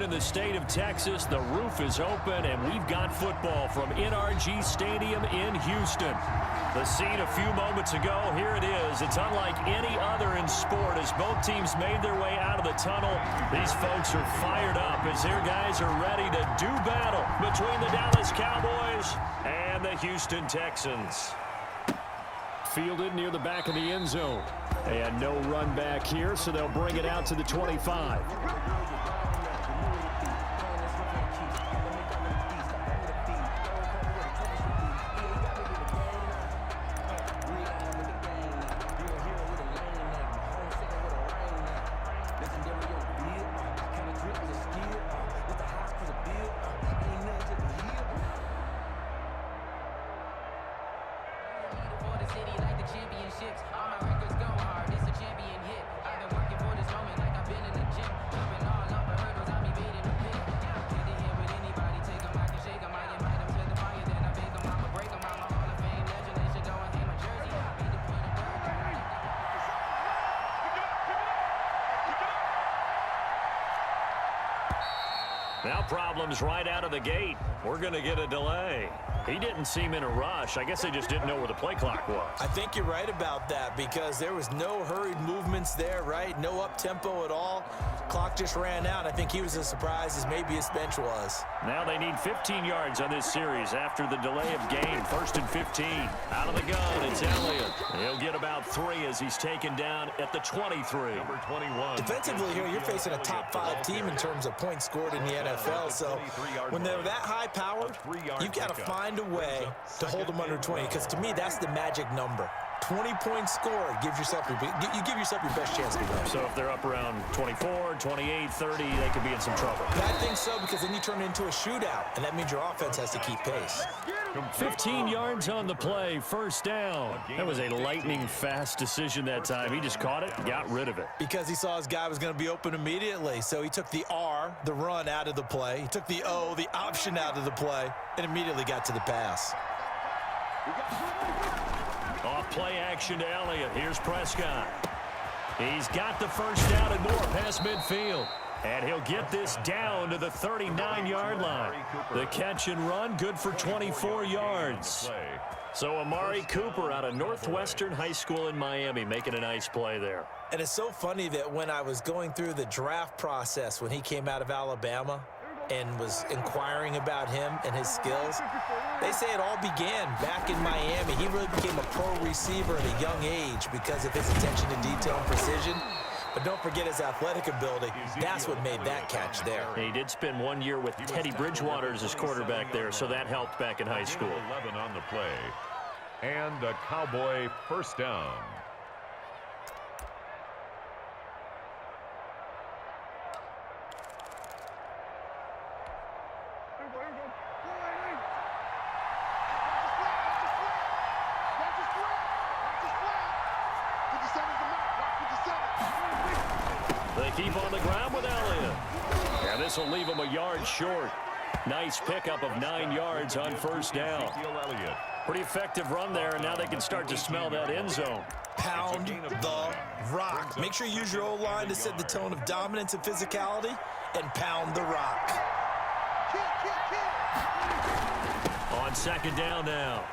in the state of Texas. The roof is open, and we've got football from NRG Stadium in Houston. The scene a few moments ago, here it is. It's unlike any other in sport as both teams made their way out of the tunnel. These folks are fired up as their guys are ready to do battle between the Dallas Cowboys and the Houston Texans. Fielded near the back of the end zone. And no run back here, so they'll bring it out to the 25. Now problems right out of the gate. We're going to get a delay. He didn't seem in a rush. I guess they just didn't know where the play clock was. I think you're right about that because there was no hurried movements there, right? No up-tempo at all. Clock just ran out. I think he was as surprised as maybe his bench was. Now they need 15 yards on this series after the delay of game. 1st and 15. Out of the gun, it's Elliott. He'll get about 3 as he's taken down at the 23. Number 21. Defensively here, you're facing a top-5 team in terms of points scored in the NFL. So when they're that high-powered, you've got to find a way to hold them under 20 because to me, that's the magic number. 20 points scored, you give yourself your best chance to win. So if they're up around 24, 28, 30, they could be in some trouble. I think so because then you turn it into a shootout, and that means your offense has to keep pace. 15 yards on the play, 1st down. That was a lightning-fast decision that time. He just caught it, got rid of it. Because he saw his guy was going to be open immediately, so he took the R, the run, out of the play. He took the O, the option, out of the play, and immediately got to the pass. Off play action to Elliott. Here's Prescott. He's got the 1st down and more past midfield. And he'll get this down to the 39-yard line. The catch and run, good for 24 yards. So Amari Cooper out of Northwestern High School in Miami making a nice play there. And it's so funny that when I was going through the draft process when he came out of Alabama and was inquiring about him and his skills, they say it all began back in Miami. He really became a pro receiver at a young age because of his attention to detail and precision. But don't forget his athletic ability. That's what made that catch there. He did spend 1 year with Teddy Bridgewater as his quarterback there, so that helped back in high school. 11 on the play. And a Cowboy 1st down. They keep on the ground with Elliott. And this will leave him a yard short. Nice pickup of 9 yards on 1st down. Pretty effective run there, and now they can start to smell that end zone. Pound the rock. Make sure you use your O-line to set the tone of dominance and physicality, and pound the rock. On 2nd down now.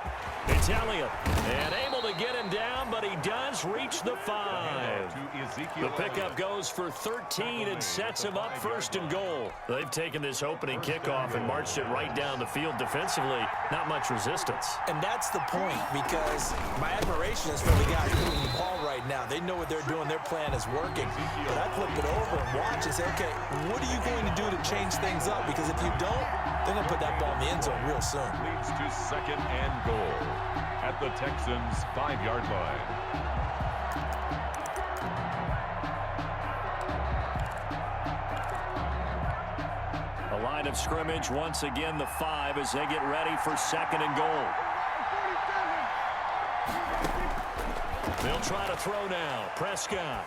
It's Elliott, and able to get him down, but he does reach the 5. The pickup goes for 13 and sets him up 1st and goal. They've taken this opening kickoff and marched it right down the field defensively. Not much resistance. And that's the point, because my admiration is for the guys moving the ball right now. They know what they're doing. Their plan is working. But I flip it over and watch and say, okay, what are you going to do to change things up? Because if you don't, they're going to put that ball in the end zone real soon. Leads to 2nd and goal at the Texans' 5-yard line. A line of scrimmage once again, the 5 as they get ready for 2nd and goal. They'll try to throw now. Prescott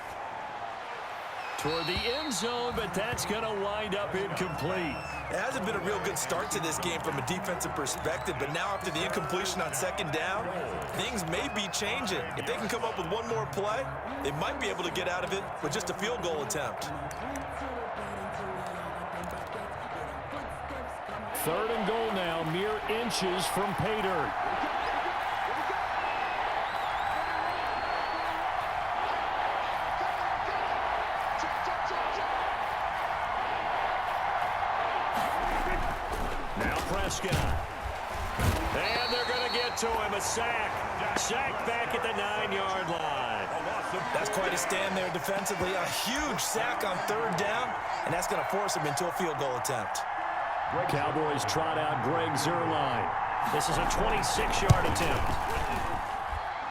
toward the end zone, but that's going to wind up incomplete. It hasn't been a real good start to this game from a defensive perspective, but now after the incompletion on 2nd down, things may be changing. If they can come up with one more play, they might be able to get out of it with just a field goal attempt. Third and goal now, mere inches from pay dirt. Now Prescott. And they're going to get to him. A sack. Sack back at the 9-yard line. That's quite a stand there defensively. A huge sack on third down, and that's going to force him into a field goal attempt. Cowboys trot out Greg Zuerlein. This is a 26-yard attempt.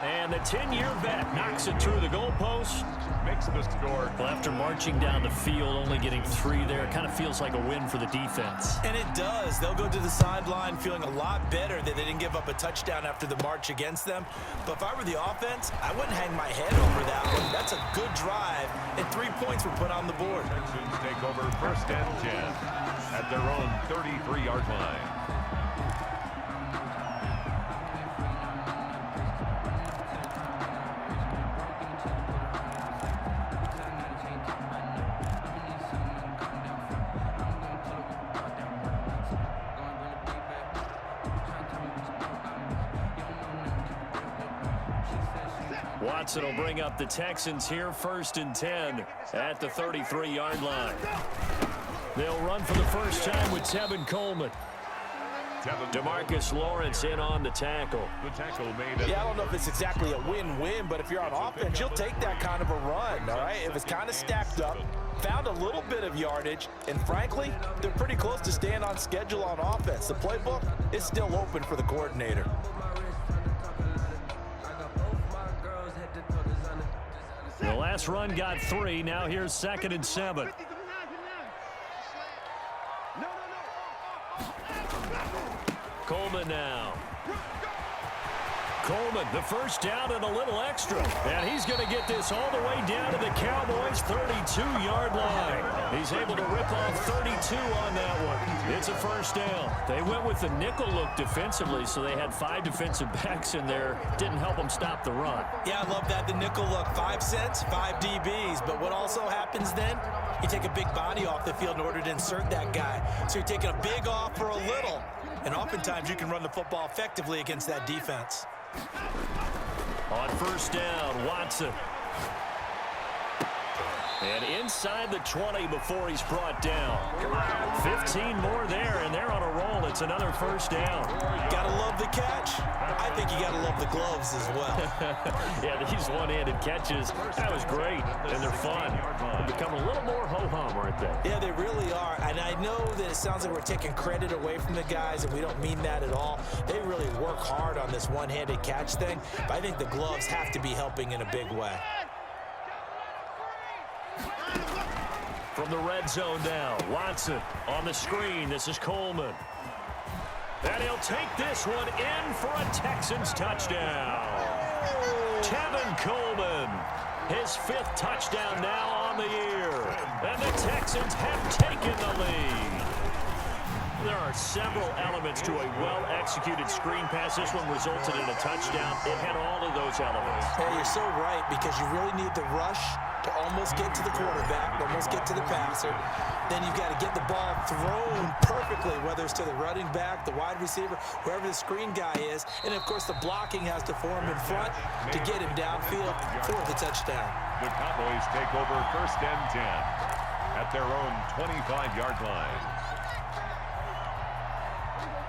And the 10-year vet knocks it through the goalpost. Makes the score. Well, after marching down the field, only getting 3 there, it kind of feels like a win for the defense. And it does. They'll go to the sideline feeling a lot better that they didn't give up a touchdown after the march against them. But if I were the offense, I wouldn't hang my head over that one. That's a good drive, and 3 points were put on the board. Texans take over first and 10 at their own 33-yard line. Watson will bring up the Texans here, first and 10 at the 33-yard line. They'll run for the first time with Tevin Coleman. DeMarcus Lawrence in on the tackle. The tackle made. Yeah, I don't know if it's exactly a win-win, but if you're on offense, you'll take that kind of a run, all right? If it's kind of stacked up, found a little bit of yardage, and frankly, they're pretty close to staying on schedule on offense. The playbook is still open for the coordinator. The last run got 3. Now here's 2nd and 7. Coleman now. Coleman, the first down and a little extra. And he's going to get this all the way down to the Cowboys' 32-yard line. He's able to rip off 32 on that one. It's a first down. They went with the nickel look defensively, so they had 5 defensive backs in there. Didn't help them stop the run. Yeah, I love that. The nickel look, 5 cents, 5 DBs. But what also happens then, you take a big body off the field in order to insert that guy. So you're taking a big off for a little. And oftentimes you can run the football effectively against that defense. On first down, Watson. And inside the 20 before he's brought down. 15 more there, and they're on a roll. It's another first down. Gotta love the catch. I think you gotta love the gloves as well. Yeah, these one-handed catches, that was great, and they're fun. They become a little more ho-hum, aren't they? Yeah, they really are. And I know that it sounds like we're taking credit away from the guys, and we don't mean that at all. They really work hard on this one-handed catch thing, but I think the gloves have to be helping in a big way. From the red zone now, Watson on the screen. This is Coleman. And he'll take this one in for a Texans touchdown. Tevin Coleman, his 5th touchdown now on the year. And the Texans have taken the lead. There are several elements to a well-executed screen pass. This one resulted in a touchdown. It had all of those elements. Hey, you're so right, because you really need the rush to almost get to the quarterback, almost get to the passer. Then you've got to get the ball thrown perfectly, whether it's to the running back, the wide receiver, wherever the screen guy is. And, of course, the blocking has to form in front to get him downfield for the touchdown. The Cowboys take over first and 10 at their own 25-yard line.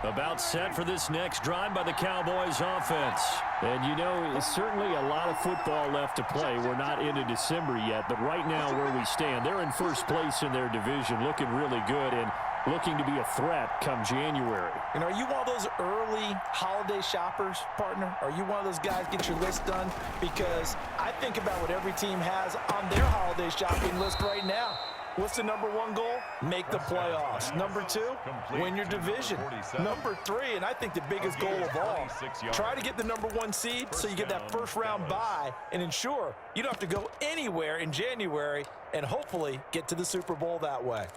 About set for this next drive by the Cowboys offense. And, you know, certainly a lot of football left to play. We're not into December yet, but right now where we stand, they're in first place in their division, looking really good and looking to be a threat come January. And are you one of those early holiday shoppers, partner? Are you one of those guys get your list done? Because I think about what every team has on their holiday shopping list right now. What's the number 1 goal? Make the playoffs. Number 2, win your division. Number 3, and I think the biggest goal of all, try to get the number 1 seed so you get that first round bye and ensure you don't have to go anywhere in January and hopefully get to the Super Bowl that way.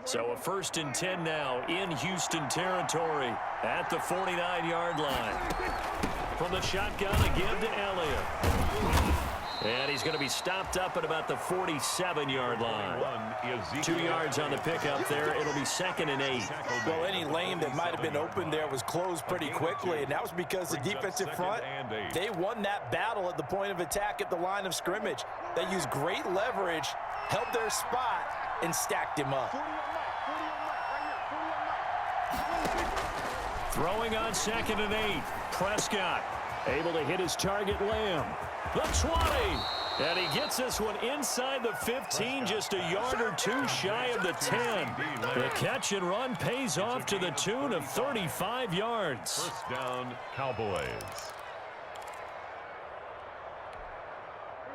So a first and 10 now in Houston territory at the 49-yard line. From the shotgun, a give to Elliott. And he's going to be stopped up at about the 47-yard line. 2 yards on the pickup there. It'll be 2nd and 8. Well, any lane that might have been open there was closed pretty quickly, and that was because the defensive front, they won that battle at the point of attack at the line of scrimmage. They used great leverage, held their spot, and stacked him up. Throwing on 2nd and 8. Prescott able to hit his target, Lamb. The 20. And he gets this one inside the 15, just a yard or two shy of the 10. The catch and run pays off to the tune of 35 yards. First down, Cowboys.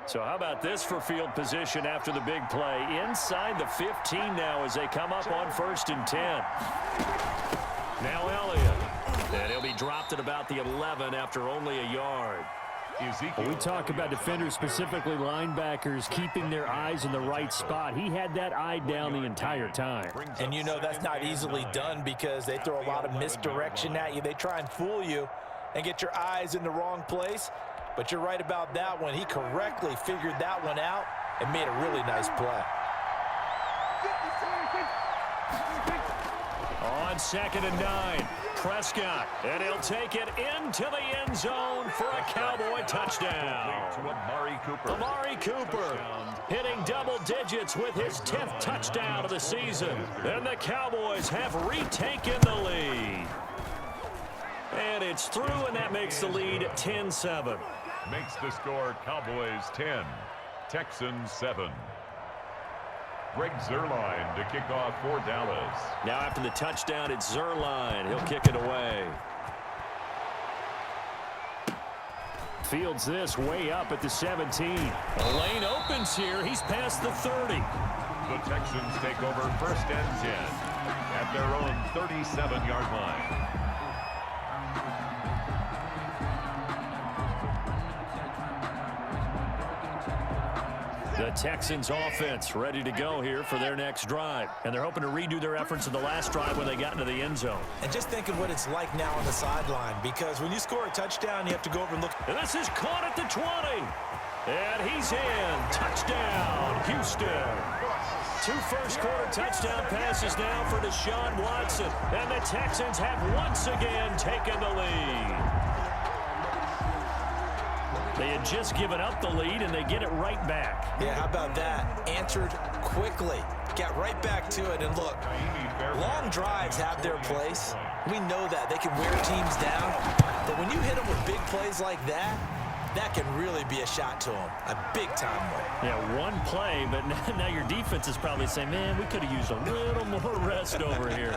So how about this for field position after the big play? Inside the 15 now as they come up on 1st and 10. Now Elliott. And he'll be dropped at about the 11 after only a yard. Ezekiel. We talk about defenders, specifically linebackers, keeping their eyes in the right spot. He had that eye down the entire time. And you know that's not easily done because they throw a lot of misdirection at you. They try and fool you and get your eyes in the wrong place. But you're right about that one. He correctly figured that one out and made a really nice play. On 2nd and 9, Prescott, and he'll take it into the end zone for a Cowboy touchdown. To Amari Cooper. Amari Cooper hitting double digits with his 10th touchdown of the season. And the Cowboys have retaken the lead. And it's through, and that makes the lead 10-7. Makes the score Cowboys 10, Texans 7. Greg Zuerlein to kick off for Dallas. Now after the touchdown, it's Zuerlein. He'll kick it away. Fields this way up at the 17. The lane opens here. He's past the 30. The Texans take over 1st and 10 at their own 37-yard line. The Texans offense ready to go here for their next drive. And they're hoping to redo their efforts in the last drive when they got into the end zone. And just think of what it's like now on the sideline, because when you score a touchdown, you have to go over and look. And this is caught at the 20. And he's in. Touchdown, Houston. 2 first-quarter touchdown passes now for Deshaun Watson. And the Texans have once again taken the lead. They had just given up the lead, and they get it right back. Yeah, how about that? Answered quickly. Got right back to it. And look, long drives have their place. We know that. They can wear teams down. But when you hit them with big plays like that, that can really be a shot to them. A big-time one. Yeah, one play, but now your defense is probably saying, man, we could have used a little more rest over here.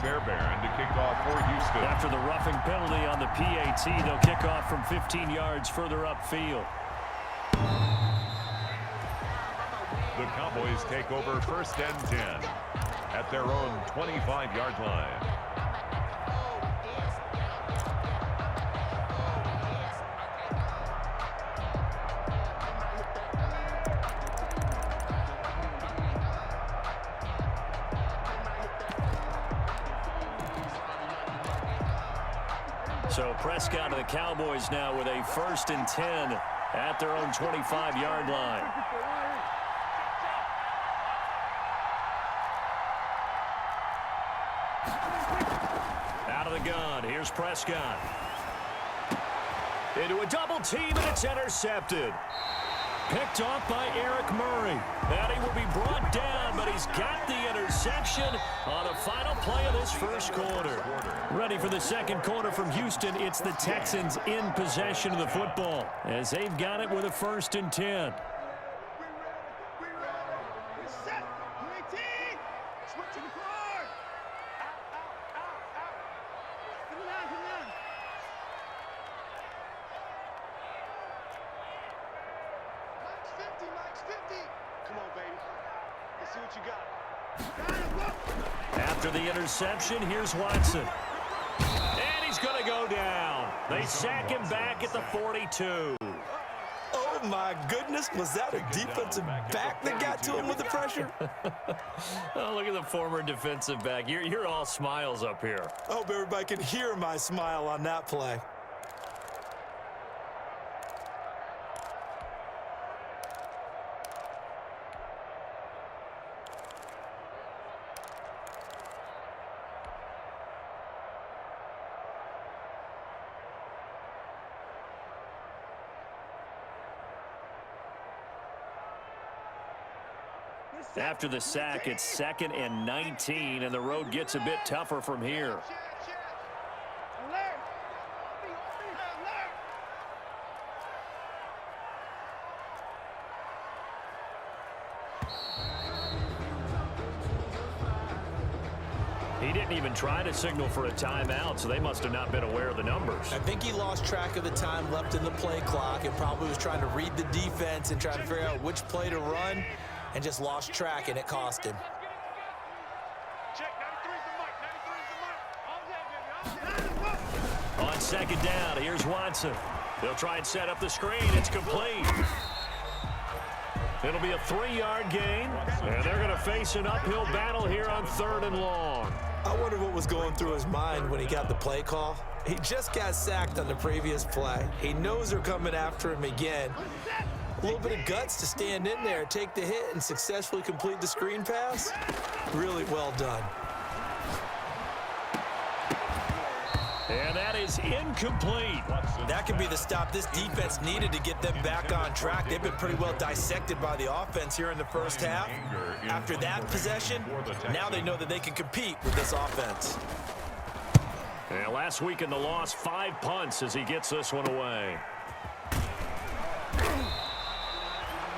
Fairbairn to kick off for Houston. After the roughing penalty on the PAT, they'll kick off from 15 yards further upfield. The Cowboys take over 1st and 10 at their own 25-yard line. So Prescott and the Cowboys now with a 1st and 10 at their own 25-yard line. Out of the gun, here's Prescott. Into a double team, and it's intercepted. Picked off by Eric Murray. And he will be brought down, but he's got the interception on the final play of this first quarter. Ready for the second quarter from Houston. It's the Texans in possession of the football as they've got it with a 1st and 10. After the interception, here's Watson. And he's going to go down. They sack him back at the 42. Oh, Oh, my goodness. Was that a defensive back that got to him with the pressure? Oh, look at the former defensive back. You're all smiles up here. I hope everybody can hear my smile on that play. After the sack, it's 2nd and 19, and the road gets a bit tougher from here. He didn't even try to signal for a timeout, so they must have not been aware of the numbers. I think he lost track of the time left in the play clock and probably was trying to read the defense and try to figure out which play to run, and just lost track, and it cost him. On 2nd down, here's Watson. They'll try and set up the screen. It's complete. It'll be a 3-yard gain, and they're going to face an uphill battle here on 3rd and long. I wonder what was going through his mind when he got the play call. He just got sacked on the previous play. He knows they're coming after him again. A little bit of guts to stand in there, take the hit, and successfully complete the screen pass. Really well done. And that is incomplete. That could be the stop this defense needed to get them back on track. They've been pretty well dissected by the offense here in the first half. After that possession, now they know that they can compete with this offense. And last week in the loss, 5 punts as he gets this one away.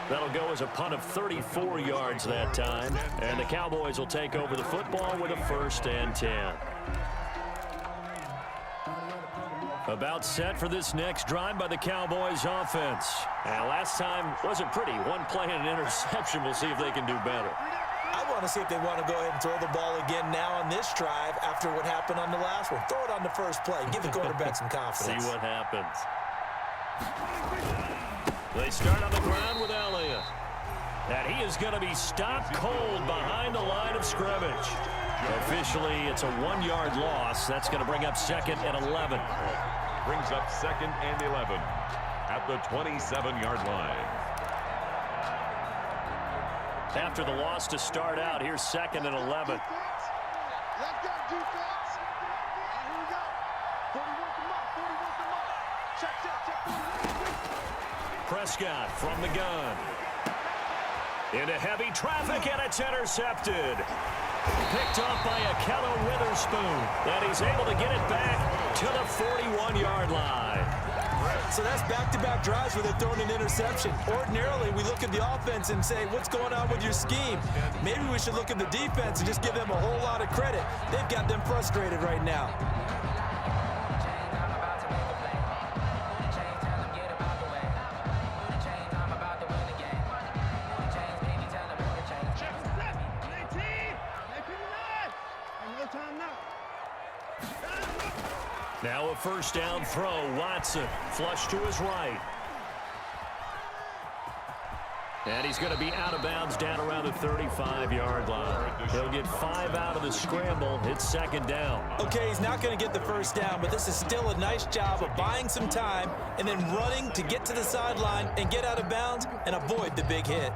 That'll go as a punt of 34 yards that time. And the Cowboys will take over the football with a 1st and 10. About set for this next drive by the Cowboys offense. And last time wasn't pretty. One play and an interception. We'll see if they can do better. I want to see if they want to go ahead and throw the ball again now on this drive after what happened on the last one. Throw it on the first play. Give the quarterback some confidence. See what happens. They start on the ground with Elliott. And he is going to be stopped cold behind the line of scrimmage. Officially, it's a 1-yard loss. That's going to bring up 2nd and 11. Brings up 2nd and 11 at the 27-yard line. After the loss to start out, here's 2nd and 11. Prescott from the gun. Into heavy traffic, and it's intercepted. Picked off by Akello Witherspoon. And he's able to get it back to the 41-yard line. So that's back-to-back drives where they're throwing an interception. Ordinarily, we look at the offense and say, what's going on with your scheme? Maybe we should look at the defense and just give them a whole lot of credit. They've got them frustrated right now. Now a 1st down throw. Watson flush to his right. And he's going to be out of bounds down around the 35-yard line. He'll get 5 out of the scramble. It's 2nd down. Okay, he's not going to get the 1st down, but this is still a nice job of buying some time and then running to get to the sideline and get out of bounds and avoid the big hit.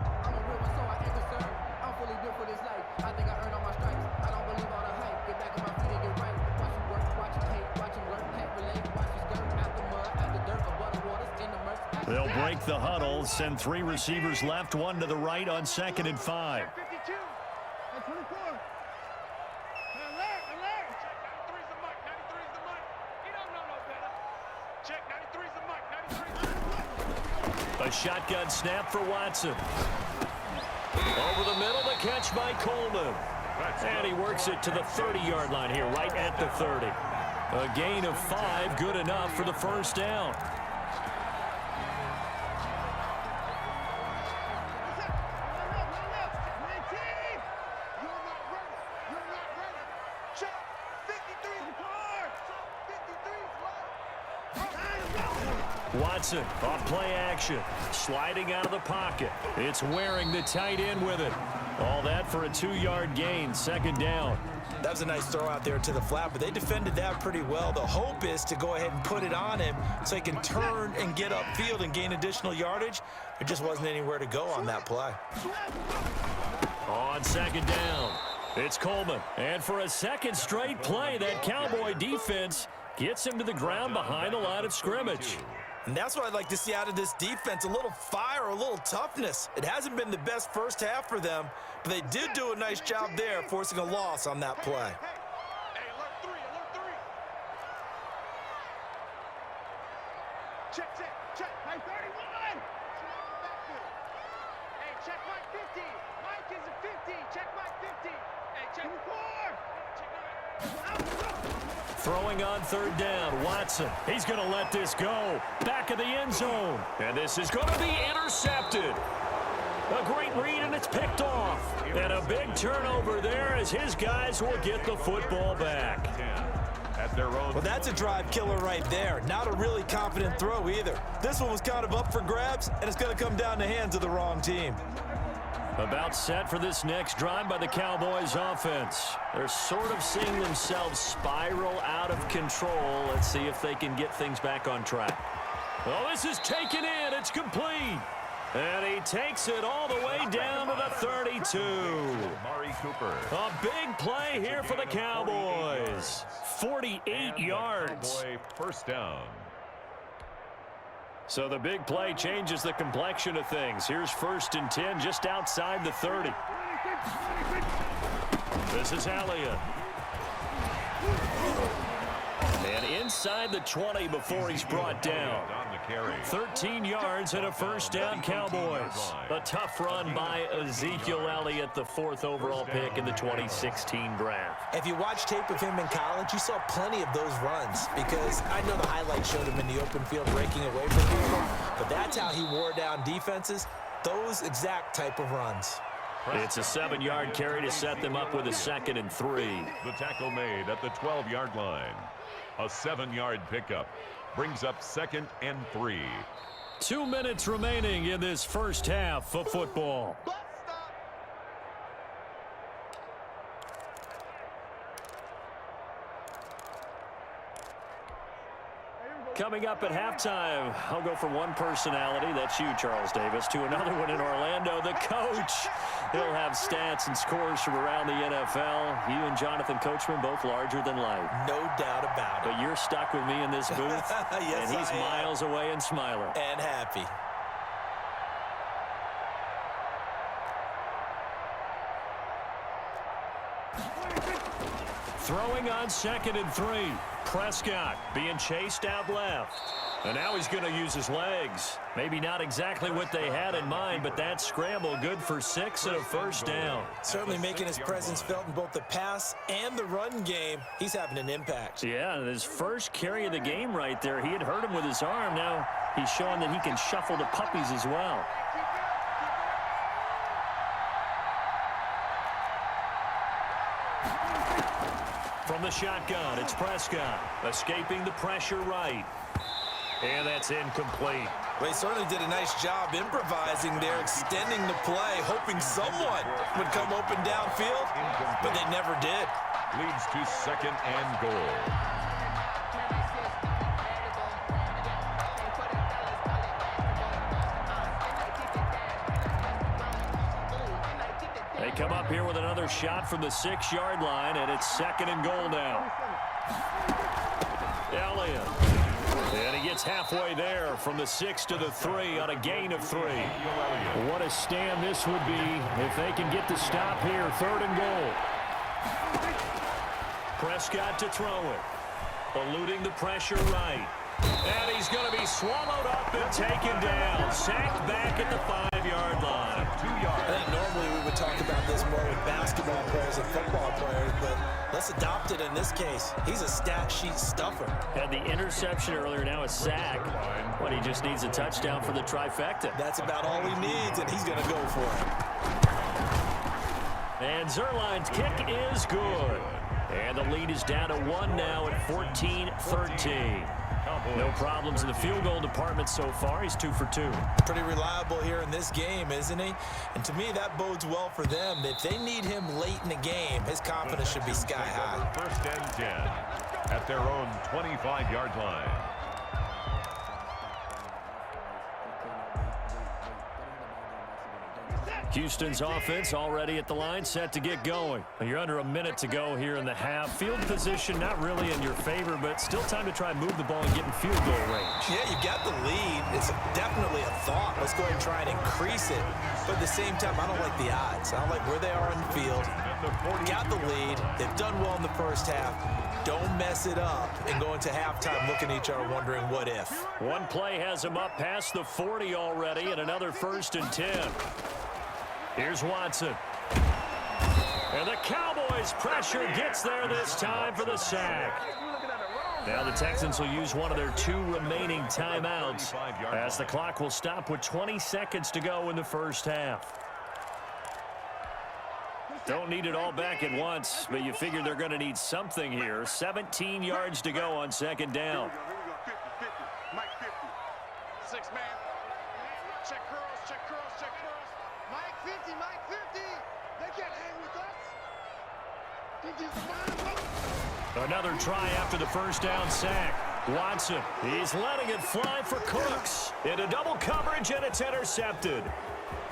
They'll break the huddle, send 3 receivers left, 1 to the right on 2nd and 5. A shotgun snap for Watson. Over the middle, the catch by Coleman. And he works it to the 30-yard line here, right at the 30. A gain of 5, good enough for the 1st down. Watson on play action. Sliding out of the pocket. It's Waring the tight end with it. All that for a 2-yard gain. Second down. That was a nice throw out there to the flat, but they defended that pretty well. The hope is to go ahead and put it on him so he can turn and get upfield and gain additional yardage. There just wasn't anywhere to go on that play. On second down, it's Coleman. And for a second straight play, that Cowboy defense gets him to the ground behind the line of scrimmage. And that's what I'd like to see out of this defense, a little fire, a little toughness. It hasn't been the best first half for them, but they did do a nice job there, forcing a loss on that play. Hey, alert three. Check. Hey, 31. Hey, check Mike 50. Mike is a 50. Check Mike 50. Hey, check 4. Throwing on third down, Watson. He's going to let this go. Back of the end zone. And this is going to be intercepted. A great read, and it's picked off. And a big turnover there as his guys will get the football back. At their own. Well, that's a drive killer right there. Not a really confident throw either. This one was kind of up for grabs, and it's going to come down the hands of the wrong team. About set for this next drive by the Cowboys offense. They're sort of seeing themselves spiral out of control. Let's see if they can get things back on track. Well, this is taken in. It's complete. And he takes it all the way down to the 32. Mari Cooper. A big play here for the Cowboys. 48 yards. Cowboy first down. So the big play changes the complexion of things. Here's 1st and 10 just outside the 30. This is Elliott. And inside the 20 before he's brought down. 13 yards and a first down, Cowboys. A tough run by Ezekiel Elliott, the 4th overall pick in the 2016 draft. If you watch tape of him in college, you saw plenty of those runs because I know the highlights showed him in the open field breaking away from people, but that's how he wore down defenses, those exact type of runs. It's a 7-yard carry to set them up with a 2nd and 3. The tackle made at the 12-yard line. A 7-yard pickup brings up 2nd and 3. 2 minutes remaining in this first half of football. Coming up at halftime, I'll go from one personality, that's you, Charles Davis, to another one in Orlando, the coach. He'll have stats and scores from around the NFL. You and Jonathan Coachman, both larger than life. No doubt about it. But you're stuck with me in this booth, yes, and he's I am. miles away and smiling. And happy. Throwing on 2nd and 3. Prescott being chased out left. And now he's going to use his legs. Maybe not exactly what they had in mind, but that scramble good for 6 and a first down. Certainly making his presence felt in both the pass and the run game. He's having an impact. Yeah, his first carry of the game right there. He had hurt him with his arm. Now he's showing that he can shuffle the puppies as well. From the shotgun, it's Prescott escaping the pressure right. And that's incomplete. Well, he certainly did a nice job improvising there, extending the play, hoping someone would come open downfield, but they never did. Leads to 2nd and goal. They come up here with another shot from the 6-yard line, and it's 2nd and goal now. Elliott. And he gets halfway there from the 6 to the 3 on a gain of 3. What a stand this would be if they can get the stop here. 3rd and goal. Prescott to throw it. Eluding the pressure right. And he's going to be swallowed up and taken down. Sacked back at the 5-yard line. 2 yards. I think normally we would talk about this more with basketball players and football players, but let's adopt it in this case. He's a stat sheet stuffer. Had the interception earlier, now a sack. But he just needs a touchdown for the trifecta. That's about all he needs, and he's going to go for it. And Zerline's kick is good. And the lead is down to 1 now at 14-13. No problems in the field goal department so far. He's 2 for 2. Pretty reliable here in this game, isn't he? And to me, that bodes well for them. If they need him late in the game, his confidence should be sky high. First and 10 at their own 25-yard line. Houston's offense already at the line, set to get going. You're under a minute to go here in the half. Field position not really in your favor, but still time to try and move the ball and get in field goal range. Yeah, you got the lead. It's definitely a thought. Let's go ahead and try and increase it. But at the same time, I don't like the odds. I don't like where they are in the field. Got the lead. They've done well in the first half. Don't mess it up and go into halftime looking at each other wondering what if. One play has him up past the 40 already, and another 1st and 10. Here's Watson. And the Cowboys' pressure gets there this time for the sack. Now the Texans will use one of their 2 remaining timeouts as the clock will stop with 20 seconds to go in the first half. Don't need it all back at once, but you figure they're going to need something here. 17 yards to go on 2nd down. Here we go. 50, 50. Mike 50. 6 man. Check curls, check curls, check curls. Mike 50, Mike 50. They can't hang with us. Another try after the first down sack. Watson, he's letting it fly for Cooks. Into double coverage, and it's intercepted.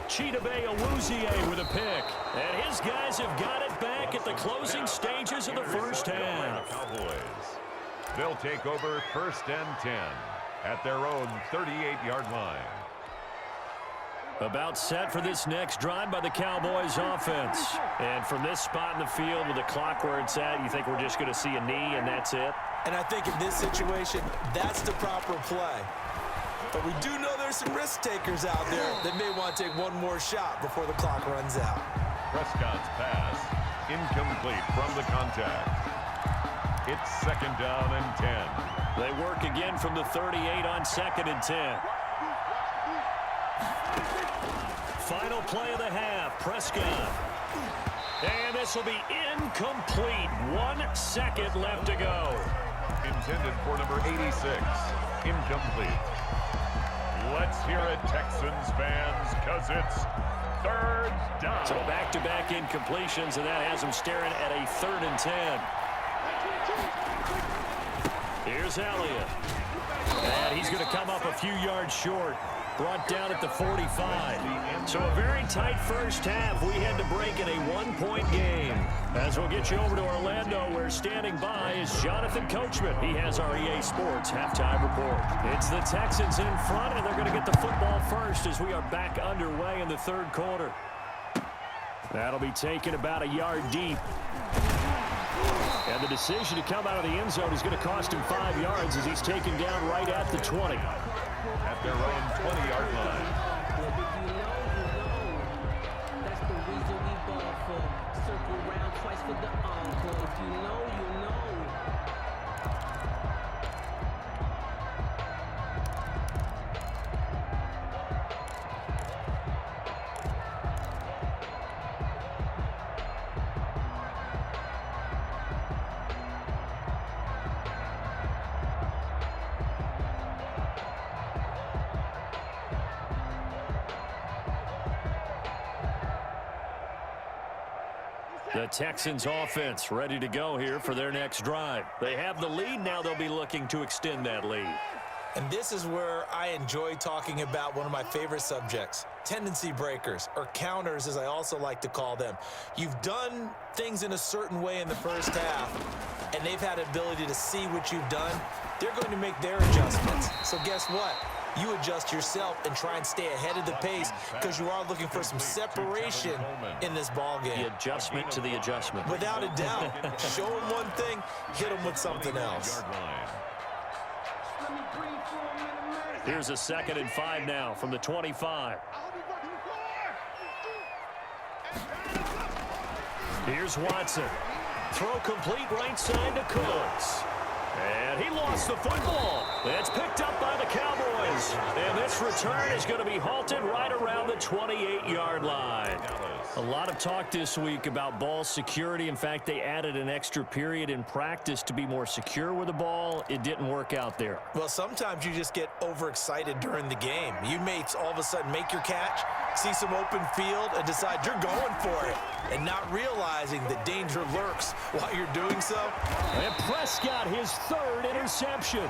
Chidobe Awuzie with a pick. And his guys have got it back at the closing stages of the first half. Cowboys. They'll take over 1st and 10 at their own 38-yard line. About set for this next drive by the Cowboys offense. And from this spot in the field with the clock where it's at, you think we're just going to see a knee and that's it? And I think in this situation, that's the proper play. But we do know there's some risk takers out there that may want to take one more shot before the clock runs out. Prescott's pass incomplete from the contact. It's 2nd down and 10. They work again from the 38 on 2nd and 10. Final play of the half, Prescott. And this will be incomplete. 1 second left to go. Intended for number 86. Incomplete. Let's hear it, Texans fans, because it's 3rd down. So back-to-back incompletions, and that has them staring at a 3rd and 10. Here's Elliott. And he's going to come up a few yards short. Brought down at the 45. So a very tight first half. We had to break in a 1-point game. As we'll get you over to Orlando, where standing by is Jonathan Coachman. He has our EA Sports halftime report. It's the Texans in front, and they're going to get the football first as we are back underway in the 3rd quarter. That'll be taken about a yard deep. And the decision to come out of the end zone is going to cost him 5 yards as he's taken down right at the 20. At their own 20-yard line. That's the reason we ball for. Circle round twice for the encore. If you know, you know. The Texans offense ready to go here for their next drive. They have the lead. Now they'll be looking to extend that lead. And this is where I enjoy talking about one of my favorite subjects, tendency breakers, or counters as I also like to call them. You've done things in a certain way in the first half, and they've had the ability to see what you've done. They're going to make their adjustments. So guess what? You adjust yourself and try and stay ahead of the pace because you are looking for some separation in this ball game. The adjustment to the adjustment. Without a doubt. Show them one thing, hit them with something else. Here's a 2nd and 5 now from the 25. Here's Watson. Throw complete right side to Cooks. And he lost the football. It's picked up by the Cowboys. And this return is going to be halted right around the 28-yard line. A lot of talk this week about ball security. In fact, they added an extra period in practice to be more secure with the ball. It didn't work out there. Well, sometimes you just get overexcited during the game. You may all of a sudden make your catch, see some open field, and decide you're going for it, and not realizing the danger lurks while you're doing so. And Prescott, his third interception.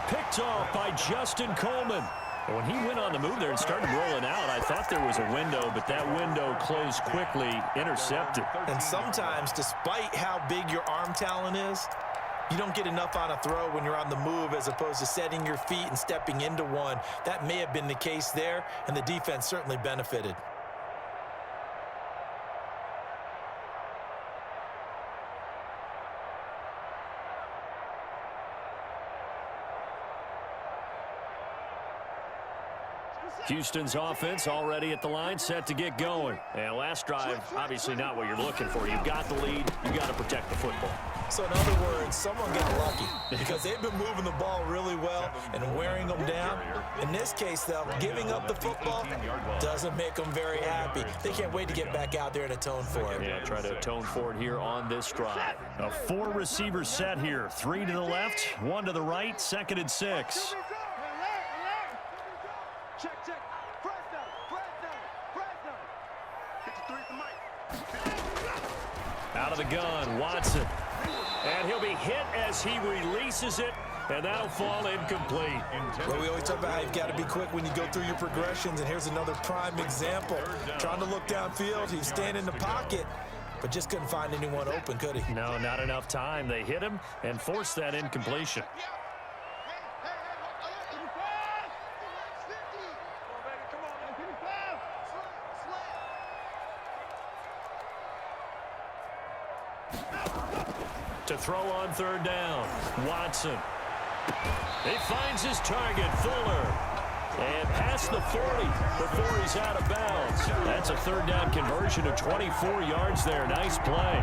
Picked off by Justin Coleman. And when he went on the move there and started rolling out, I thought there was a window, but that window closed quickly, intercepted. And sometimes, despite how big your arm talent is, you don't get enough on a throw when you're on the move as opposed to setting your feet and stepping into one. That may have been the case there, and the defense certainly benefited. Houston's offense already at the line, set to get going. And last drive, obviously not what you're looking for. You've got the lead. You've got to protect the football. So in other words, someone got lucky because they've been moving the ball really well and wearing them down. In this case, though, giving up the football doesn't make them very happy. They can't wait to get back out there and atone for it. Yeah, try to atone for it here on this drive. A 4-receiver set here. 3 to the left, 1 to the right, 2nd and 6. Check, check. Press down, press down, press down. 53 at the mic. Out of the gun, Watson. And he'll be hit as he releases it, and that'll fall incomplete. Well, we always talk about how you've got to be quick when you go through your progressions, and here's another prime example. Trying to look downfield, he was standing in the pocket, but just couldn't find anyone open, could he? No, not enough time. They hit him and forced that incompletion. To throw on 3rd down, Watson. He finds his target, Fuller. And past the 40 before he's out of bounds. That's a 3rd down conversion of 24 yards there. Nice play.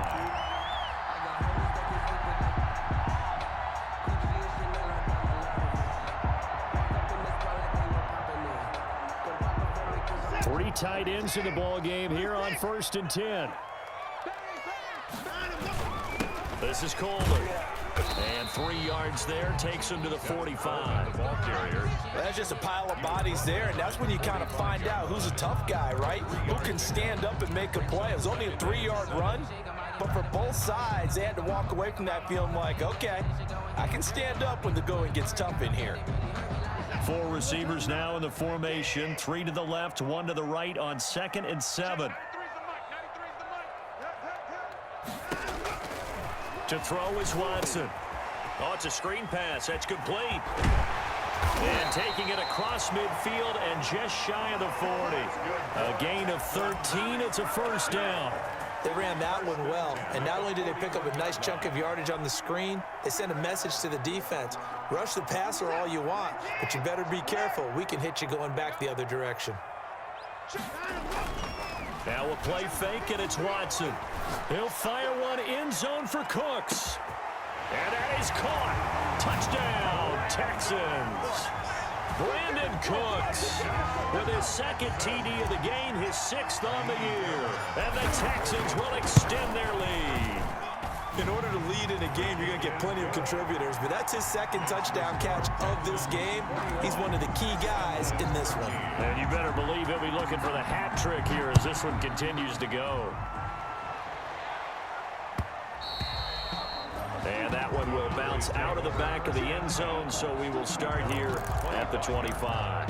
Three tight ends in the ball game here on 1st and 10. This is Coleman. And 3 yards there takes him to the 45. Ball carrier. That's just a pile of bodies there, and that's when you kind of find out who's a tough guy, right? Who can stand up and make a play. It was only a 3-yard run, but for both sides, they had to walk away from that feeling like, okay, I can stand up when the going gets tough in here. 4 receivers now in the formation. 3 to the left, 1 to the right on 2nd and 7. To throw is Watson. Oh, it's a screen pass. That's complete. And taking it across midfield and just shy of the 40. A gain of 13. It's a 1st down. They ran that one well, and not only did they pick up a nice chunk of yardage on the screen, they sent a message to the defense. Rush the passer all you want, but you better be careful. We can hit you going back the other direction. Now a play fake, and it's Watson. He'll fire one end zone for Cooks. And that is caught. Touchdown, Texans. Brandon Cooks with his 2nd TD of the game, his 6th on the year. And the Texans will extend their lead. In order to lead in a game, you're going to get plenty of contributors, but that's his 2nd touchdown catch of this game. He's one of the key guys in this one. And you better believe he'll be looking for the hat trick here as this one continues to go. And that one will bounce out of the back of the end zone, so we will start here at the 25.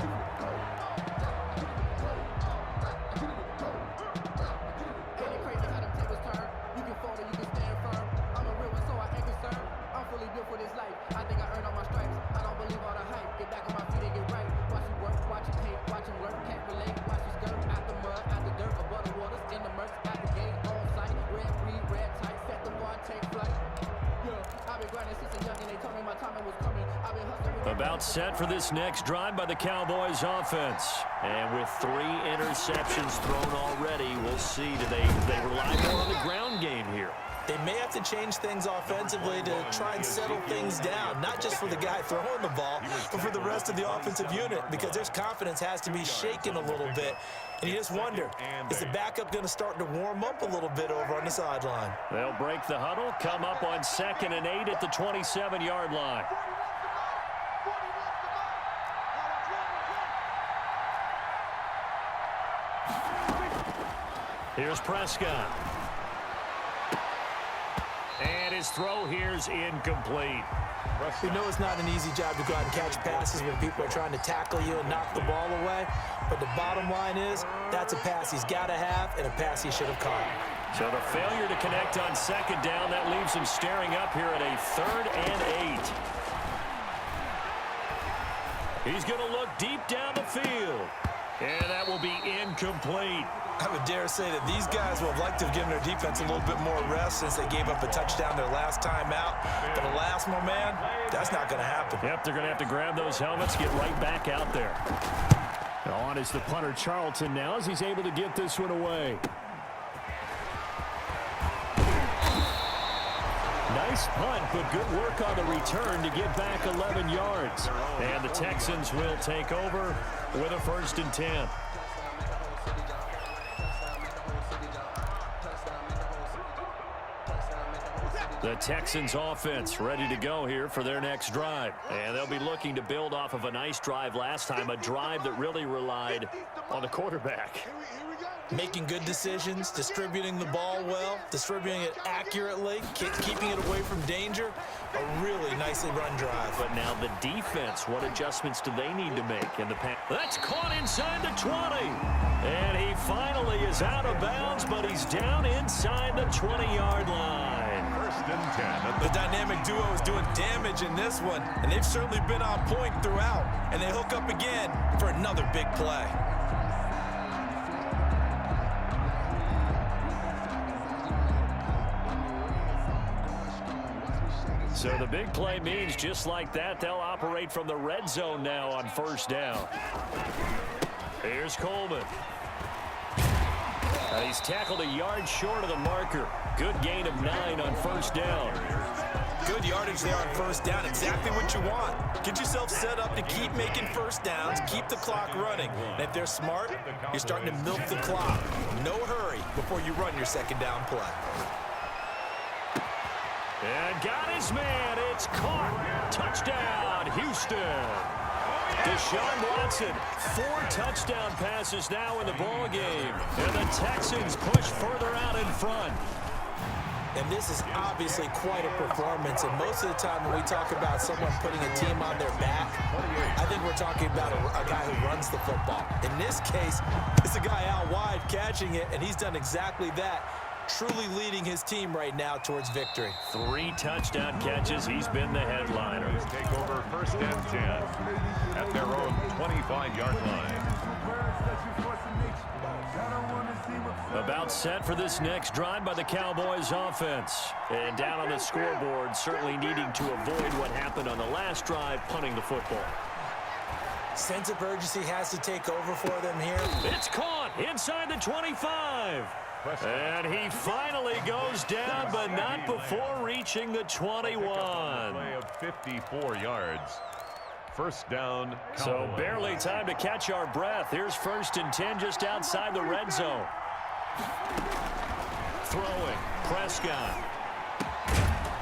About set for this next drive by the Cowboys offense. And with 3 interceptions thrown already, we'll see. Do they rely more on the ground game here? They may have to change things offensively to try and settle things down, not just for the guy throwing the ball, but for the rest of the offensive unit, because their confidence has to be shaken a little bit. And you just wonder, is the backup going to start to warm up a little bit over on the sideline? They'll break the huddle, come up on 2nd and 8 at the 27-yard line. Here's Prescott. And his throw here's incomplete. We know it's not an easy job to go out and catch passes when people are trying to tackle you and knock the ball away. But the bottom line is, that's a pass he's got to have and a pass he should have caught. So the failure to connect on 2nd down, that leaves him staring up here at a 3rd and 8. He's going to look deep down the field. And that will be incomplete. I would dare say that these guys would have liked to have given their defense a little bit more rest since they gave up a touchdown their last time out. But alas, my man, that's not going to happen. Yep, they're going to have to grab those helmets, get right back out there. On is the punter, Charlton, now as he's able to get this one away. Nice punt, but good work on the return to get back 11 yards. And the Texans will take over with a 1st and 10. The Texans offense ready to go here for their next drive. And they'll be looking to build off of a nice drive last time, a drive that really relied on the quarterback. Making good decisions, distributing the ball well, distributing it accurately, keeping it away from danger. A really nicely run drive. But now the defense, what adjustments do they need to make in the pass? That's caught inside the 20. And he finally is out of bounds, but he's down inside the 20-yard line. 1st and 10. The dynamic duo is doing damage in this one, and they've certainly been on point throughout. And they hook up again for another big play. So the big play means just like that, they'll operate from the red zone now on 1st down. Here's Coleman. And he's tackled a yard short of the marker. Good gain of 9 on 1st down. Good yardage there on 1st down. Exactly what you want. Get yourself set up to keep making 1st downs, keep the clock running. And if they're smart, you're starting to milk the clock. No hurry before you run your 2nd down play. And got his man. It's caught. Touchdown, Houston. Deshaun Watson, 4 touchdown passes now in the ball game. And the Texans push further out in front. And this is obviously quite a performance. And most of the time when we talk about someone putting a team on their back, I think we're talking about a guy who runs the football. In this case, it's a guy out wide catching it, and he's done exactly that. Truly leading his team right now towards victory. 3 touchdown catches. He's been the headliner. Take over 1st and 10 at their own 25-yard line. About set for this next drive by the Cowboys offense. And down on the scoreboard, certainly needing to avoid what happened on the last drive, punting the football. Sense of urgency has to take over for them here. It's caught inside the 25. And he finally goes down, but not before reaching the 21. Play of 54 yards. 1st down. So barely time to catch our breath. Here's 1st and 10 just outside the red zone. Throwing. Prescott.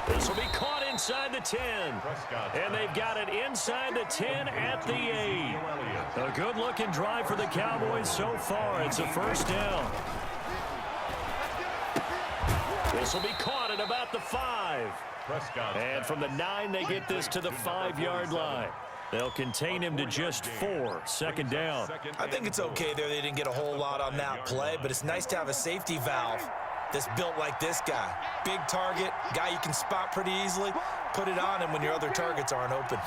This will be caught inside the 10. And they've got it inside the 10 at the 8. A good-looking drive for the Cowboys so far. It's a 1st down. This will be caught at about the 5. And from the 9, they get this to the 5-yard line. They'll contain him to just 4. 2nd down. I think it's okay there. They didn't get a whole lot on that play, but it's nice to have a safety valve that's built like this guy. Big target, guy you can spot pretty easily. Put it on him when your other targets aren't open.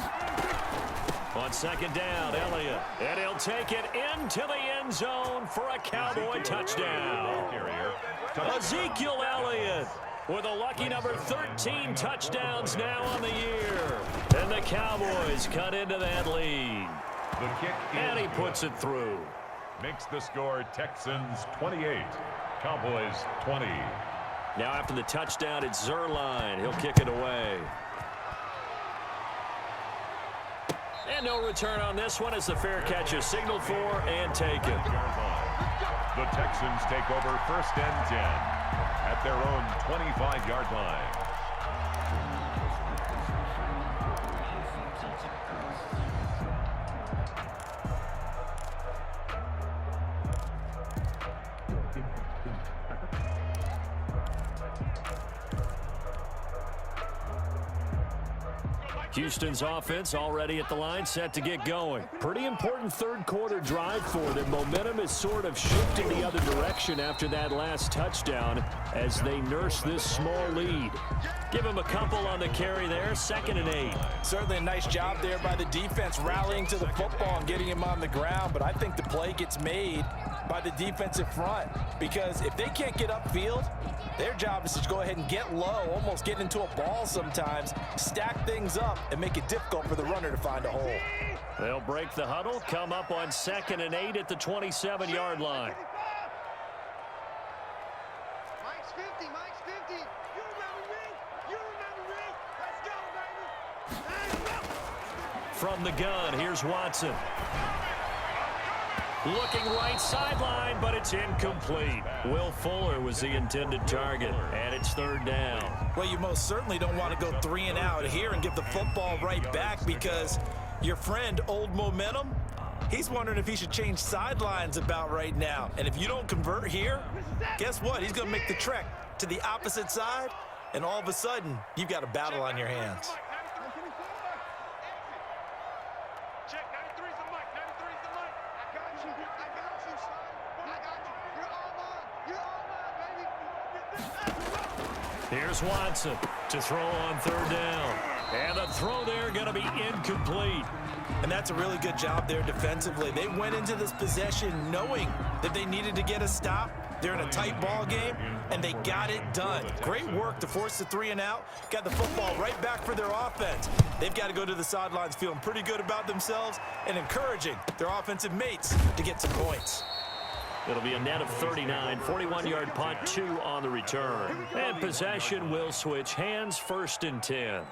On 2nd down, Elliott. And he'll take it into the end zone for a Cowboy touchdown. Ezekiel Elliott with a lucky number 13 touchdowns now on the year. And the Cowboys cut into that lead. The kick and he puts it through. Makes the score Texans 28, Cowboys 20. Now after the touchdown, it's Zerline. He'll kick it away. And no return on this one as the fair catch is signaled for and taken. The Texans take over 1st and 10 at their own 25-yard line. Houston's offense already at the line, set to get going. Pretty important third quarter drive for them. Momentum is sort of shifting the other direction after that last touchdown as they nurse this small lead. Give them a couple on the carry there, 2nd and 8. Certainly a nice job there by the defense rallying to the football and getting him on the ground, but I think the play gets made by the defensive front because if they can't get upfield, their job is to go ahead and get low, almost get into a ball sometimes, stack things up, and make it difficult for the runner to find a hole. They'll break the huddle, come up on 2nd and 8 at the 27-yard line. Mike's 50, Mike's 50. You remember me? You remember me? Let's go, baby. From the gun, here's Watson. Looking right sideline, but it's incomplete. Will Fuller was the intended target, and it's 3rd down. Well, you most certainly don't want to go 3 and out here and give the football right back because your friend, Old Momentum, he's wondering if he should change sidelines about right now. And if you don't convert here, guess what? He's going to make the trek to the opposite side, and all of a sudden, you've got a battle on your hands. Check, 93's the mic, 93's the mic. I got you, son. I got you. You're all mine. You're all mine, baby. Here's Watson to throw on 3rd down. And the throw there going to be incomplete. And that's a really good job there defensively. They went into this possession knowing that they needed to get a stop. They're in a tight ball game, and they got it done. Great work to force the 3 and out. Got the football right back for their offense. They've got to go to the sidelines feeling pretty good about themselves and encouraging their offensive mates to get some points. It'll be a net of 39, 41-yard punt, 2 on the return. And possession will switch hands, 1st and 10.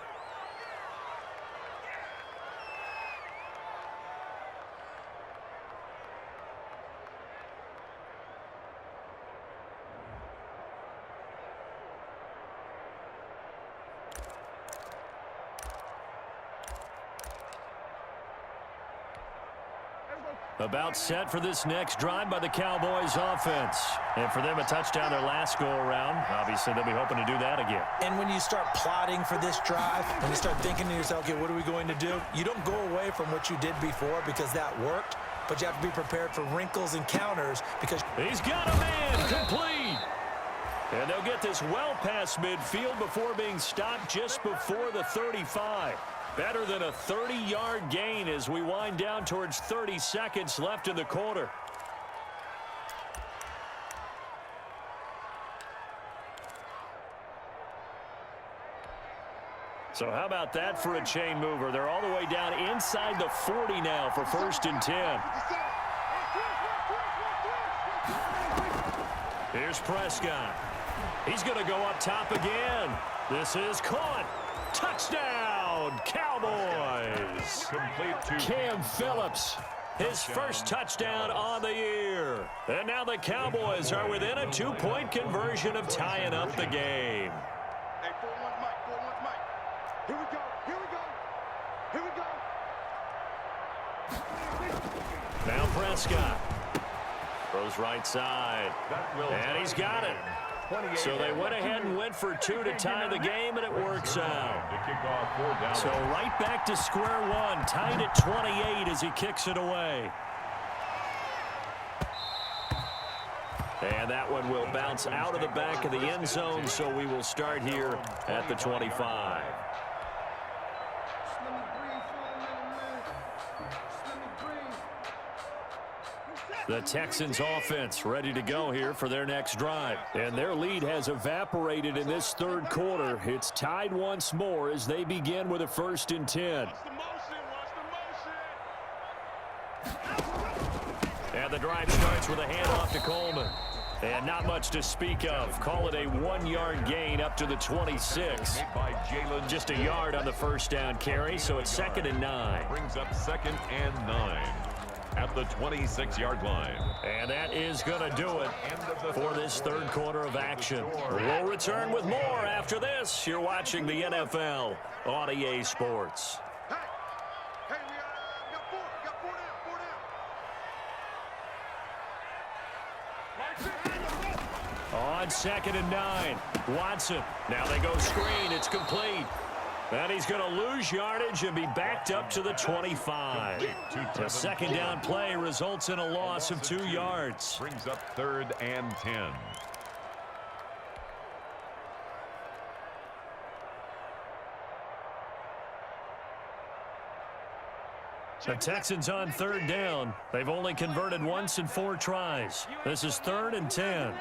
About set for this next drive by the Cowboys offense. And for them, a touchdown their last go-around. Obviously, they'll be hoping to do that again. And when you start plotting for this drive, when you start thinking to yourself, okay, what are we going to do? You don't go away from what you did before because that worked, but you have to be prepared for wrinkles and counters because he's got a man complete. And they'll get this well past midfield before being stopped just before the 35. Better than a 30-yard gain as we wind down towards 30 seconds left in the quarter. So how about that for a chain mover? They're all the way down inside the 40 now for 1st and 10. Here's Prescott. He's going to go up top again. This is caught. Touchdown, Cowboys. Complete to Cam Phillips, his first touchdown on the year. And now the Cowboys are within a 2-point conversion of tying up the game. Hey, 4-1 Mike, 4-1 Mike. Here we go, here we go, here we go. Now Prescott throws right side, and he's got it. So they went ahead and went for 2 to tie the game, and it works out. So right back to square one, tied at 28 as he kicks it away. And that one will bounce out of the back of the end zone, so we will start here at the 25. The Texans offense ready to go here for their next drive. And their lead has evaporated in this third quarter. It's tied once more as they begin with a 1st and 10. And the drive starts with a handoff to Coleman. And not much to speak of. Call it a 1-yard gain up to the 26. Just a yard on the first down carry, so it's 2nd and 9. Brings up 2nd and 9 at the 26-yard line. And that is going to do it for this third quarter of action. We'll return with more after this. You're watching the NFL on EA Sports. Hey, we got four down. On 2nd and 9, Watson. Now they go screen. It's complete. And he's going to lose yardage and be backed up to the 25. A second down play results in a loss of 2 yards. Brings up 3rd and 10. The Texans on 3rd down. They've only converted once in 4 tries. This is 3rd and 10.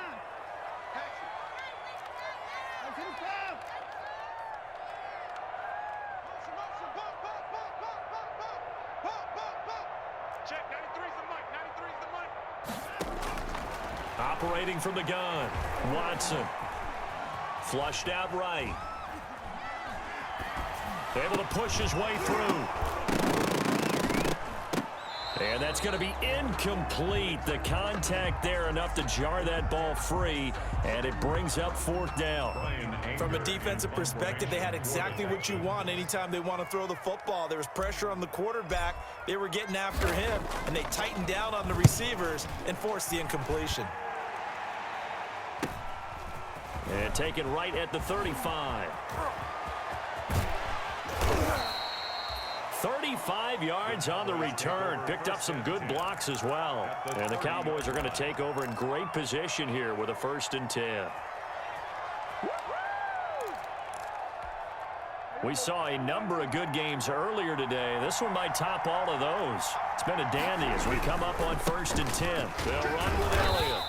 Operating from the gun, Watson. Flushed out right. Able to push his way through. And that's going to be incomplete. The contact there enough to jar that ball free, and it brings up 4th down. From a defensive perspective, they had exactly what you want anytime they want to throw the football. There was pressure on the quarterback. They were getting after him, and they tightened down on the receivers and forced the incompletion. And taken right at the 35. 35 yards on the return. Picked up some good blocks as well. And the Cowboys are going to take over in great position here with a 1st and 10. We saw a number of good games earlier today. This one might top all of those. It's been a dandy as we come up on 1st and 10. They'll run with Elliott.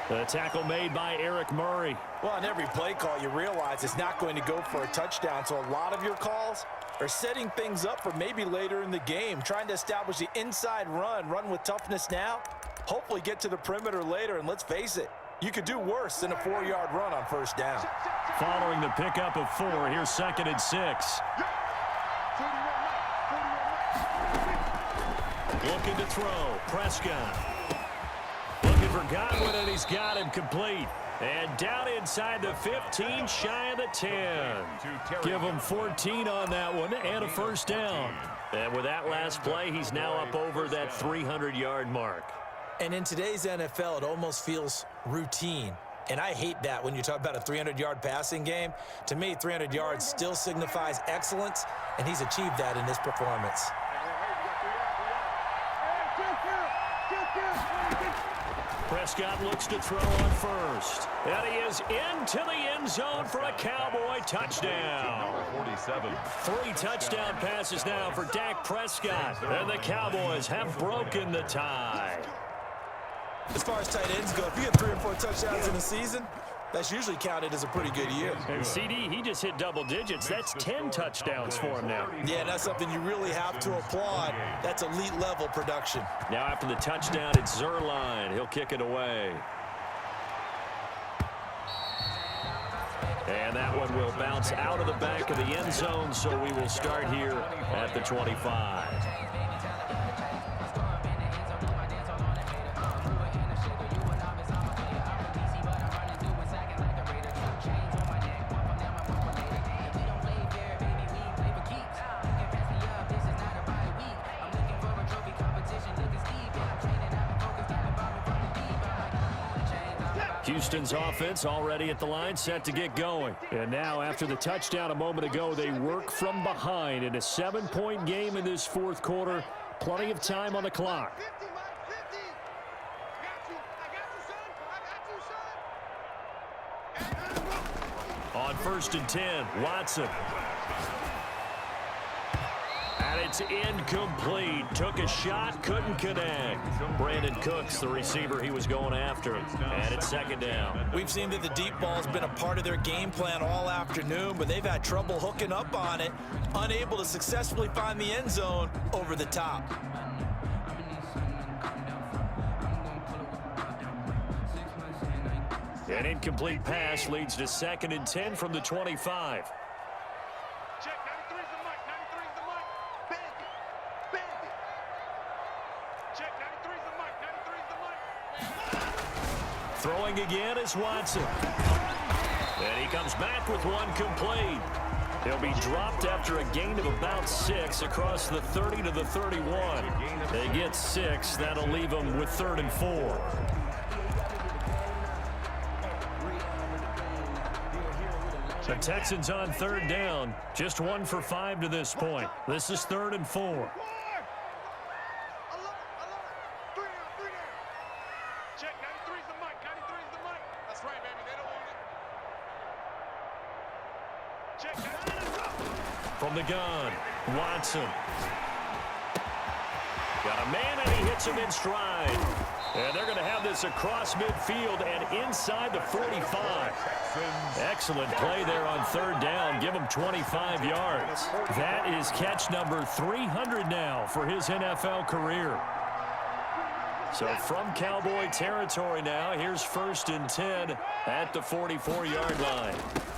The tackle made by Eric Murray. Well, on every play call, you realize it's not going to go for a touchdown, so a lot of your calls are setting things up for maybe later in the game, trying to establish the inside run with toughness now, hopefully get to the perimeter later, and let's face it, you could do worse than a 4-yard run on 1st down. Following the pickup of 4, here's 2nd and 6. Looking to throw, Prescott. Looking for Godwin, and he's got him complete. And down inside the 15, shy of the 10. Give him 14 on that one and a 1st down. And with that last play, he's now up over that 300-yard mark. And in today's NFL, it almost feels routine. And I hate that when you talk about a 300-yard passing game. To me, 300 yards still signifies excellence, and he's achieved that in this performance. Prescott looks to throw on 1st. And he is into the end zone for a Cowboy touchdown. 47. 3 touchdown passes now for Dak Prescott. And the Cowboys have broken the tie. As far as tight ends go, if you get 3 or 4 touchdowns in a season, that's usually counted as a pretty good year. And CD, he just hit double digits. That's 10 touchdowns for him now. Yeah, that's something you really have to applaud. That's elite level production. Now after the touchdown, it's Zerline. He'll kick it away. And that one will bounce out of the back of the end zone, so we will start here at the 25. Houston's offense already at the line, set to get going. And now, after the touchdown a moment ago, they work from behind in a 7-point game in this 4th quarter. Plenty of time on the clock. On 1st and 10, Watson. And it's incomplete. Took a shot, couldn't connect. Brandon Cooks, the receiver he was going after. And it's 2nd down. We've seen that the deep ball's been a part of their game plan all afternoon, but they've had trouble hooking up on it, unable to successfully find the end zone over the top. An incomplete pass leads to 2nd and 10 from the 25. Check, 93's the mic, 93's the mic. Bandit, bandit. Check, 93's the mic, 93's the mic. Throwing again is Watson. And he comes back with one complete. He'll be dropped after a gain of about 6 across the 30 to the 31. They get 6. That'll leave them with 3rd and 4. The Texans on 3rd down. Just 1 for 5 to this point. This is 3rd and 4. I love it. 3 down, 3 down. Check, 93's the mic, 93's the mic. That's right, baby. They don't want it. Check, 93's the mic. From the gun, Watson. Got a man, and he hits him in stride. And they're going to have this across midfield and inside the 45. Excellent play there on 3rd down. Give him 25 yards. That is catch number 300 now for his NFL career. So from Cowboy territory now, here's 1st and 10 at the 44-yard line.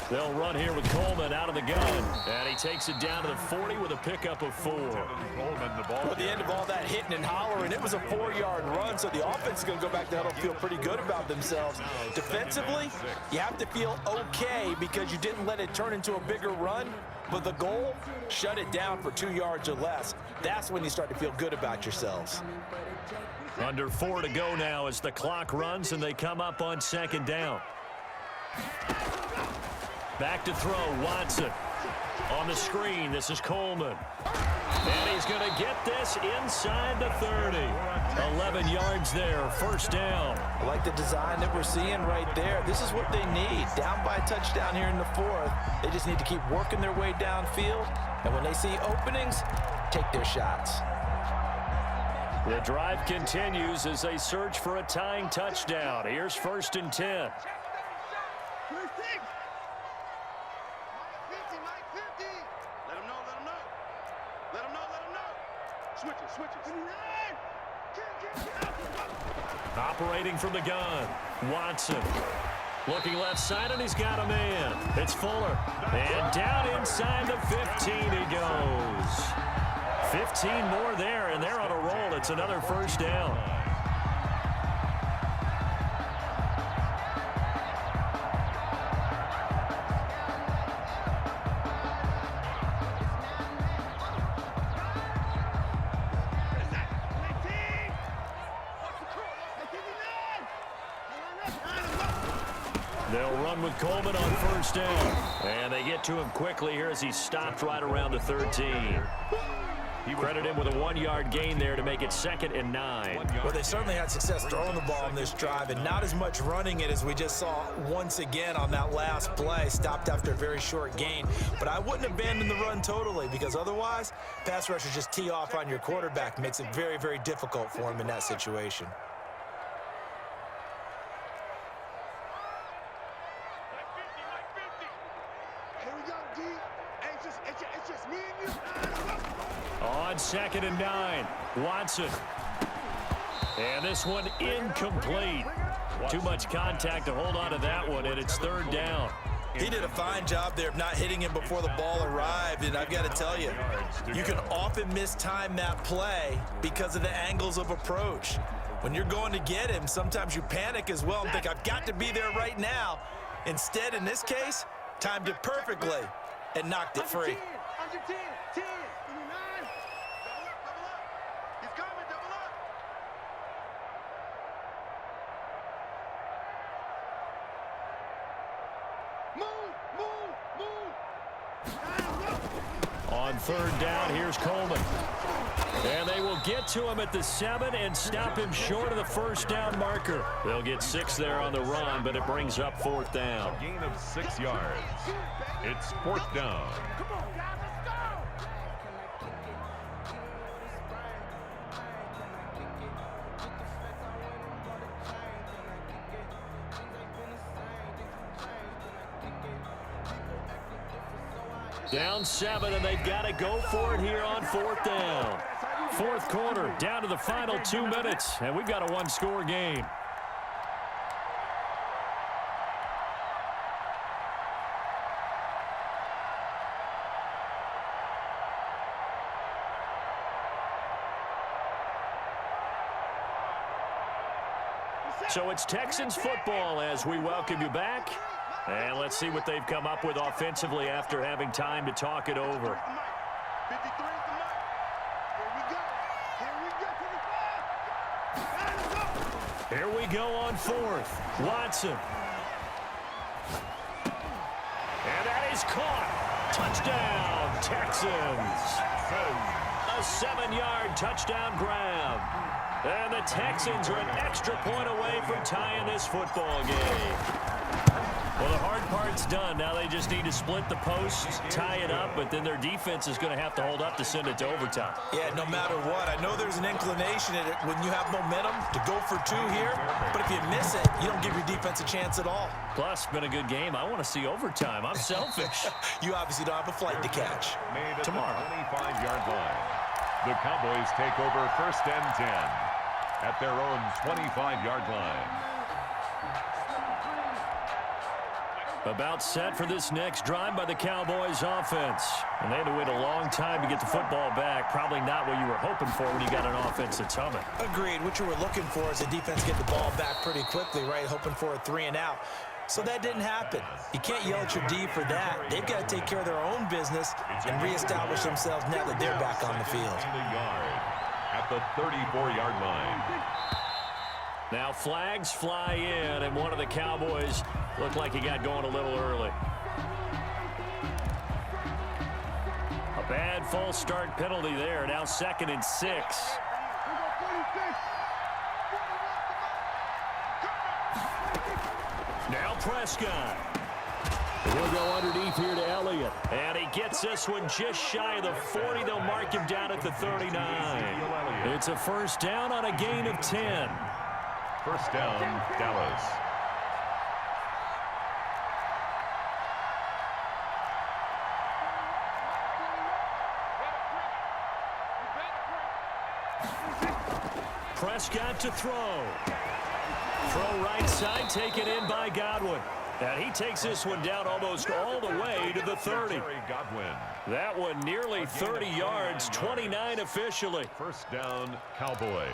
They'll run here with Coleman out of the gun. And he takes it down to the 40 with a pickup of 4. At the end of all that hitting and hollering, it was a 4-yard run, so the offense is going to go back to huddle and feel pretty good about themselves. Defensively, you have to feel okay because you didn't let it turn into a bigger run, but the goal, shut it down for 2 yards or less. That's when you start to feel good about yourselves. Under 4 to go now as the clock runs and they come up on 2nd down. Back to throw, Watson. On the screen, this is Coleman. And he's going to get this inside the 30. 11 yards there, 1st down. I like the design that we're seeing right there. This is what they need. Down by a touchdown here in the 4th. They just need to keep working their way downfield. And when they see openings, take their shots. The drive continues as they search for a tying touchdown. Here's 1st and 10. Operating from the gun, Watson. Looking left side, and he's got a man. It's Fuller. And down inside the 15 he goes. 15 more there, and they're on a roll. It's another 1st down. They'll run with Coleman on 1st down. And they get to him quickly here as he stopped right around the 13. Credit him with a 1-yard gain there to make it 2nd and 9. Well, they certainly had success throwing the ball in this drive and not as much running it as we just saw once again on that last play. Stopped after a very short gain. But I wouldn't abandon the run totally because otherwise, pass rushers just tee off on your quarterback. Makes it very, very difficult for him in that situation. On 2nd and 9, Watson. And this one incomplete. Too much contact to hold on to that one, and it's 3rd down. He did a fine job there of not hitting him before the ball arrived, and I've got to tell you, you can often mistime that play because of the angles of approach. When you're going to get him, sometimes you panic as well and think, I've got to be there right now. Instead, in this case, timed it perfectly and knocked it free. Under 10, 10, 9. Double up. He's coming, double up. Move. On 3rd down, here's Coleman. And they will get to him at the 7 and stop him short of the 1st down marker. They'll get 6 there on the run, but it brings up 4th down. A gain of 6 yards. It's 4th down. Come on, guys, let's go. Down 7, and they've got to go for it here on 4th down. 4th quarter, down to the final 2 minutes, and we've got a 1-score game. So it's Texans football as we welcome you back. And let's see what they've come up with offensively after having time to talk it over. 53 is the mark. Here we go. To the 5. Here we go on fourth. Watson. And that is caught. Touchdown, Texans. A 7-yard touchdown grab. And the Texans are an extra point away from tying this football game. Well, the hard part's done. Now they just need to split the posts, tie it up, but then their defense is going to have to hold up to send it to overtime. Yeah, no matter what. I know there's an inclination in it when you have momentum to go for 2 here, but if you miss it, you don't give your defense a chance at all. Plus, been a good game. I want to see overtime. I'm selfish. You obviously don't have a flight to catch. Made at Tomorrow. the 25-yard line. The Cowboys take over 1st and 10 at their own 25-yard line. About set for this next drive by the Cowboys offense. And they had to wait a long time to get the football back. Probably not what you were hoping for when you got an offense that's humming. Agreed. What you were looking for is the defense get the ball back pretty quickly, right? Hoping for a 3 and out. So that didn't happen. You can't yell at your D for that. They've got to take care of their own business and reestablish themselves now that they're back on the field. And a yard at the 34-yard line. Now flags fly in, and one of the Cowboys looked like he got going a little early. A bad false start penalty there. Now 2nd and 6. Now Prescott. He'll go underneath here to Elliott. And he gets this one just shy of the 40. They'll mark him down at the 39. It's a 1st down on a gain of 10. 1st down, Dallas. Prescott to throw. Throw right side, taken in by Godwin. And he takes this one down almost all the way to the 30. Godwin. That one nearly 30 yards, 29 officially. 1st down, Cowboys.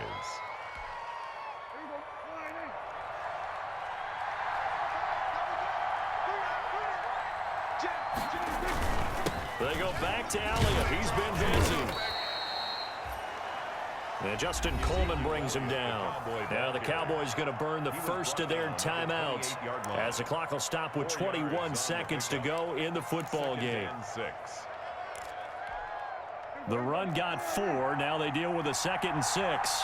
They go back to Elliott. He's been busy. And Justin Coleman brings him down. Now the Cowboys going to burn the first of their timeouts as the clock will stop with 21 seconds to go in the football game. The run got 4. Now they deal with a 2nd and 6.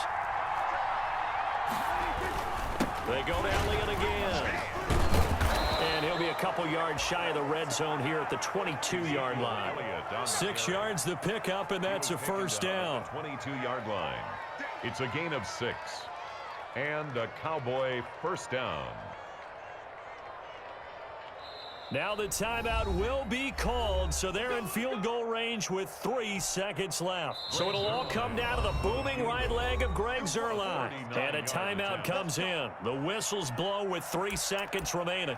They go to Elliott again. And he'll be a couple yards shy of the red zone here at the 22-yard line. 6 yards the pickup, and that's a 1st down. 22-yard line. It's a gain of 6. And a Cowboy 1st down. Now the timeout will be called, so they're in field goal range with 3 seconds left. So it'll all come down to the booming right leg of Greg Zuerlein. And a timeout comes in. The whistles blow with 3 seconds remaining.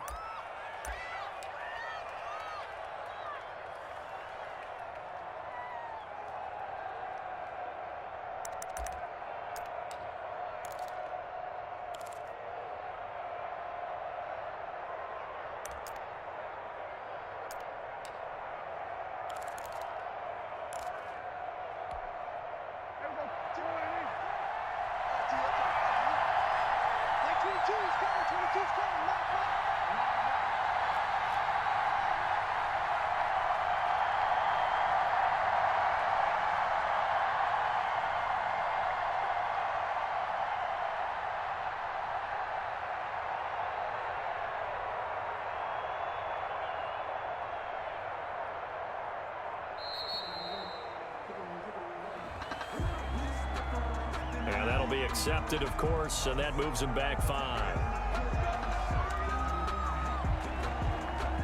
And that'll be accepted, of course, and that moves him back 5.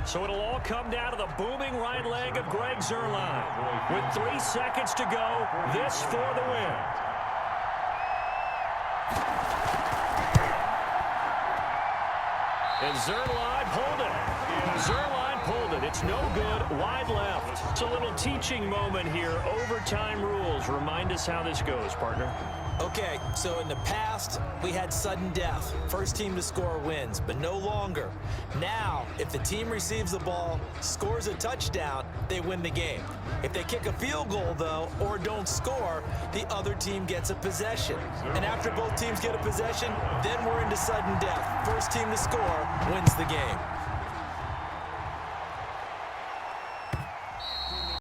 So it'll all come down to the booming right leg of Greg Zuerlein. With 3 seconds to go, this for the win. And Zuerlein pulled it. Zuerlein pulled it. It's no good. Wide left. It's a little teaching moment here. Overtime rules. Remind us how this goes, partner. Okay, so in the past, we had sudden death. First team to score wins, but no longer. Now, if the team receives the ball, scores a touchdown, they win the game. If they kick a field goal, though, or don't score, the other team gets a possession. And after both teams get a possession, then we're into sudden death. First team to score wins the game.